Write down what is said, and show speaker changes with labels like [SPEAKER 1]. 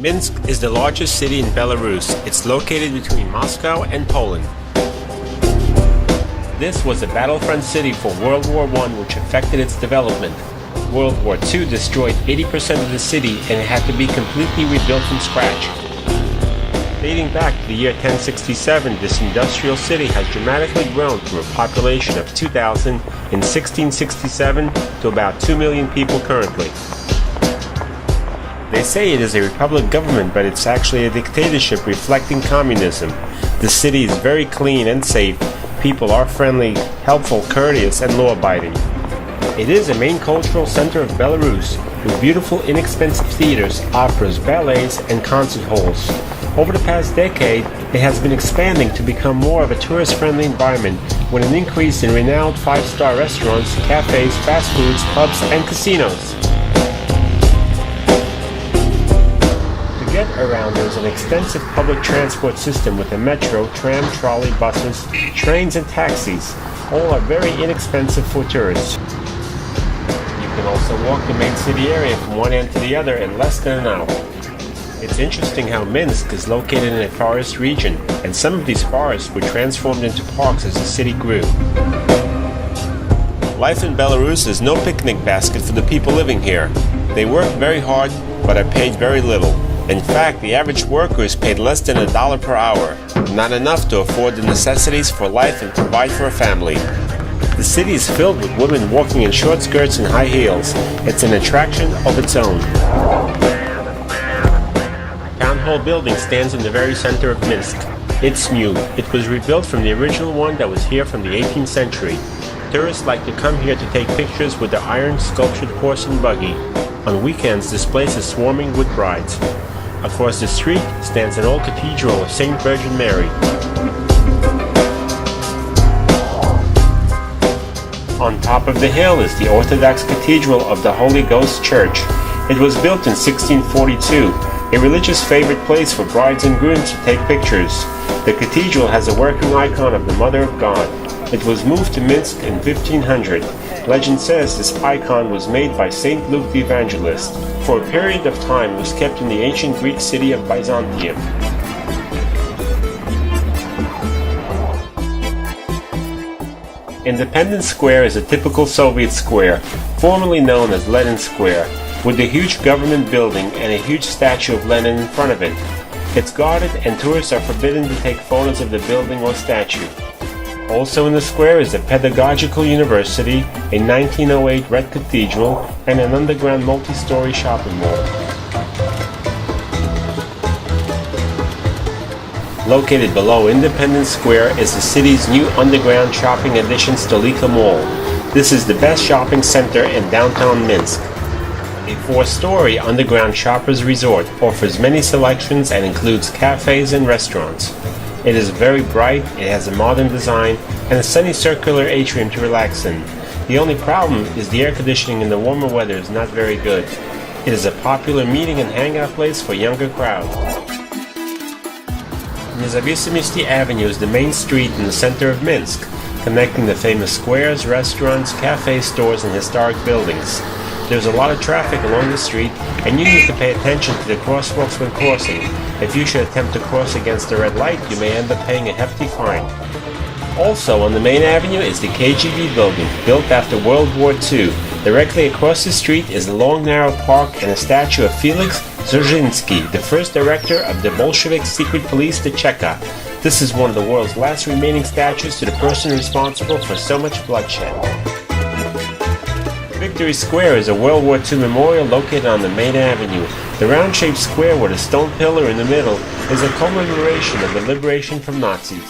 [SPEAKER 1] Minsk is the largest city in Belarus. It's located between Moscow and Poland. This was a battlefront city for World War I, which affected its development. World War II destroyed 80% of the city and it had to be completely rebuilt from scratch. Dating back to the year 1067, this industrial city has dramatically grown from a population of 2,000 in 1667 to about 2 million people currently. They say it is a republic government, but it's actually a dictatorship reflecting communism. The city is very clean and safe. People are friendly, helpful, courteous, and law-abiding. It is a main cultural center of Belarus, with beautiful, inexpensive theaters, operas, ballets, and concert halls. Over the past decade, it has been expanding to become more of a tourist-friendly environment, with an increase in renowned five-star restaurants, cafes, fast foods, pubs, and casinos. To get around, there is an extensive public transport system with a metro, tram, trolley, buses, trains, and taxis. All are very inexpensive for tourists. You can also walk the main city area from one end to the other in less than an hour. It's interesting how Minsk is located in a forest region, and some of these forests were transformed into parks as the city grew. Life in Belarus is no picnic basket for the people living here. They work very hard, but are paid very little. In fact, the average worker is paid less than $1 per hour, not enough to afford the necessities for life and provide for a family. The city is filled with women walking in short skirts and high heels. It's an attraction of its own. Town Hall building stands in the very center of Minsk. It's new. It was rebuilt from the original one that was here from the 18th century. Tourists like to come here to take pictures with their iron sculptured horse and buggy. On weekends, this place is swarming with brides. Across the street stands an old cathedral of St. Virgin Mary. On top of the hill is the Orthodox Cathedral of the Holy Ghost Church. It was built in 1642, a religious favorite place for brides and grooms to take pictures. The cathedral has a working icon of the Mother of God. It was moved to Minsk in 1500. Legend says this icon was made by Saint Luke the Evangelist. For a period of time it was kept in the ancient Greek city of Byzantium. Independence Square is a typical Soviet square, formerly known as Lenin Square, with a huge government building and a huge statue of Lenin in front of it. It's guarded and tourists are forbidden to take photos of the building or statue. Also in the square is the Pedagogical University, a 1908 red cathedral, and an underground multi-story shopping mall. Located below Independence Square is the city's new underground shopping addition, Stolika Mall. This is the best shopping center in downtown Minsk. A 4-story underground shoppers resort offers many selections and includes cafes and restaurants. It is very bright, it has a modern design, and a semicircular atrium to relax in. The only problem is the air conditioning in the warmer weather is not very good. It is a popular meeting and hangout place for younger crowds. Незалежнасці Avenue is the main street in the center of Minsk, connecting the famous squares, restaurants, cafes, stores, and historic buildings. There's a lot of traffic along the street, and you need to pay attention to the crosswalks when crossing. If you should attempt to cross against a red light, you may end up paying a hefty fine. Also on the main avenue is the KGB building, built after World War II. Directly across the street is a long narrow park and a statue of Felix Dzerzhinsky, the first director of the Bolshevik secret police, the Cheka. This is one of the world's last remaining statues to the person responsible for so much bloodshed. Victory Square is a World War II memorial located on the main avenue. The round-shaped square with a stone pillar in the middle is a commemoration of the liberation from Nazis.